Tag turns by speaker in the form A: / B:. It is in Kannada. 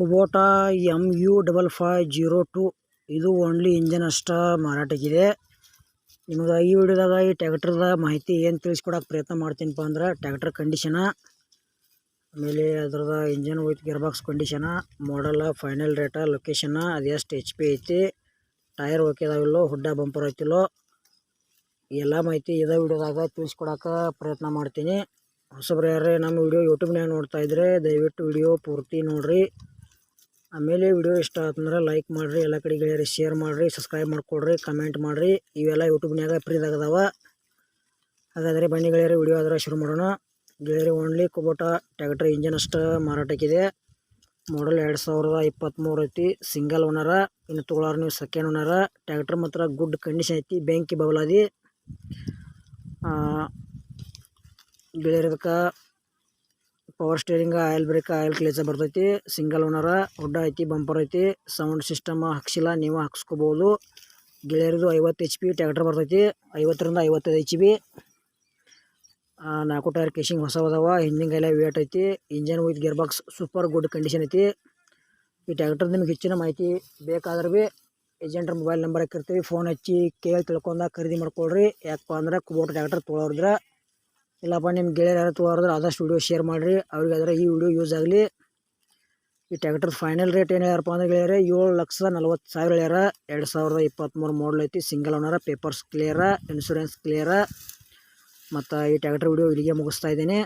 A: ಕುಬೋಟಾ MU5502 ಇದು ಓನ್ಲಿ ಇಂಜನ್ ಅಷ್ಟ ಮಾರಾಟಕ್ಕಿದೆ. ನಿಮಗೆ ಈ ವಿಡಿಯೋದಾಗ ಈ ಟ್ರ್ಯಾಕ್ಟರ್ದ ಮಾಹಿತಿ ಏನು ತಿಳಿಸ್ಕೊಡಕ್ಕೆ ಪ್ರಯತ್ನ ಮಾಡ್ತೀನಪ್ಪ ಅಂದ್ರೆ ಟ್ರ್ಯಾಕ್ಟರ್ ಕಂಡೀಷನ, ಆಮೇಲೆ ಅದರದ ಇಂಜನ್ ವಿತ್ ಗೇರ್ ಬಾಕ್ಸ್ ಕಂಡೀಷನ, ಮಾಡಲ, ಫೈನಲ್ ರೇಟ, ಲೊಕೇಶನ್ನ, ಅದು ಎಷ್ಟು HP ಐತಿ, ಟೈರ್ ಓಕೆ ಅದಾವಿಲ್ಲೋ, ಹುಡ್ಡ ಬಂಪರ್ ಐತಿಲ್ಲೋ, ಎಲ್ಲ ಮಾಹಿತಿ ಇದೇ ವಿಡಿಯೋದಾಗ ತಿಳಿಸ್ಕೊಡಕ್ಕೆ ಪ್ರಯತ್ನ ಮಾಡ್ತೀನಿ. ಹೊಸಬ್ರು ಯಾರೇ ನಮ್ಮ ವಿಡಿಯೋ ಯೂಟ್ಯೂಬ್ನಾಗ ನೋಡ್ತಾ ಇದ್ದರೆ ದಯವಿಟ್ಟು ವಿಡಿಯೋ ಪೂರ್ತಿ ನೋಡಿರಿ. ಆಮೇಲೆ ವಿಡಿಯೋ ಇಷ್ಟ ಆತಂದ್ರೆ ಲೈಕ್ ಮಾಡಿರಿ, ಎಲ್ಲ ಕಡೆ ಗೆಳೆಯರಿ ಶೇರ್ ಮಾಡಿರಿ, ಸಬ್ಸ್ಕ್ರೈಬ್ ಮಾಡ್ಕೊಡ್ರಿ, ಕಮೆಂಟ್ ಮಾಡಿರಿ. ಇವೆಲ್ಲ ಯೂಟ್ಯೂಬ್ನಾಗ ಫ್ರೀದಾಗದಾವ. ಹಾಗಾದರೆ ಬನ್ನಿ ಗೆಳೆಯರಿ ವಿಡಿಯೋ ಆದರೆ ಶುರು ಮಾಡೋಣ. ಗೆಳೆಯರಿ ಓನ್ಲಿ ಕುಬೋಟಾ ಟ್ರ್ಯಾಕ್ಟರ್ ಇಂಜನ್ ಅಷ್ಟು ಮಾರಾಟಕ್ಕಿದೆ. ಮಾಡಲ್ 2023 ಐತಿ. ಸಿಂಗಲ್ ಓನರ. ಇನ್ನು ತೊಗೊಳಾರ ನೀವು ಸೆಕೆಂಡ್ ಓನರ. ಟ್ರ್ಯಾಕ್ಟರ್ ಮಾತ್ರ ಗುಡ್ ಕಂಡೀಷನ್ ಐತಿ, ಬೆಂಕಿ ಬಬಲಾದಿ. ಗೆಳೆಯರಿ ಇದಕ್ಕೆ power steering, oil brake, oil ಕ್ಲೇಜರ್ ಬರ್ತೈತಿ. ಸಿಂಗಲ್ ಓನರ. ಹುಡ್ಡ ಐತಿ, ಬಂಪರ್ ಐತಿ. ಸೌಂಡ್ ಸಿಸ್ಟಮ್ ಹಾಕ್ಸಿಲ್ಲ, ನೀವು ಹಾಕ್ಸ್ಕೋಬೋದು. ಗೆಳೆಯರದು 50 HP ಟ್ರ್ಯಾಕ್ಟರ್ ಬರ್ತೈತಿ. 50ರಿಂದ 55 HP. 4 ಟೈರ್ ಕೇಸಿಂಗ್ ಹೊಸವದಾವ. ಹಿಂದಿಂಗೆಲ್ಲ ವೇಟ್ ಐತಿ. Engine with gear box super good condition ಐತಿ. ಈ ಟ್ರ್ಯಾಕ್ಟರ್ ನಿಮ್ಗೆ ಹೆಚ್ಚಿನ ಮಾಹಿತಿ ಬೇಕಾದ್ರೆ ಭೀ ಏಜೆಂಟ್ರ ಮೊಬೈಲ್ ನಂಬರ್ ಹಾಕಿರ್ತೀವಿ, ಫೋನ್ ಹಚ್ಚಿ ಕೇಳಿ ತಿಳ್ಕೊಂಡ ಖರೀದಿ ಮಾಡ್ಕೊಳ್ರಿ. ಯಾಕಪ್ಪ ಅಂದ್ರೆ ಕುಬೋಟಾ ಟ್ರ್ಯಾಕ್ಟರ್ ತೊಗೊಳೋರಿದ್ರೆ, ಇಲ್ಲಪ್ಪ ನಿಮ್ಮ ಗೆಳೆಯರು ಯಾರು ತೊಗೊಳೋದ್ರೆ ಆದಷ್ಟು ವಿಡಿಯೋ ಶೇರ್ ಮಾಡಿರಿ, ಅವ್ರಿಗಾದ್ರೆ ಈ ವಿಡಿಯೋ ಯೂಸ್ ಆಗಲಿ. ಈ ಟ್ರ್ಯಾಕ್ಟರ್ ಫೈನಲ್ ರೇಟ್ ಏನು ಹೇಳ್ಯಾರಪ್ಪ ಅಂದ್ರೆ ಗೆಳೆಯರೆ 7,40,000 ಹೇಳ್ಯಾರ. 2023 ಮಾಡಲ್ ಐತಿ. ಸಿಂಗಲ್ ಓನರ. ಪೇಪರ್ಸ್ ಕ್ಲಿಯರ, ಇನ್ಶೂರೆನ್ಸ್ ಕ್ಲಿಯರ. ಮತ್ತು ಈ ಟ್ರ್ಯಾಕ್ಟರ್ ವಿಡಿಯೋ ಇಲ್ಲಿಗೆ ಮುಗಿಸ್ತಾ ಇದ್ದೀನಿ.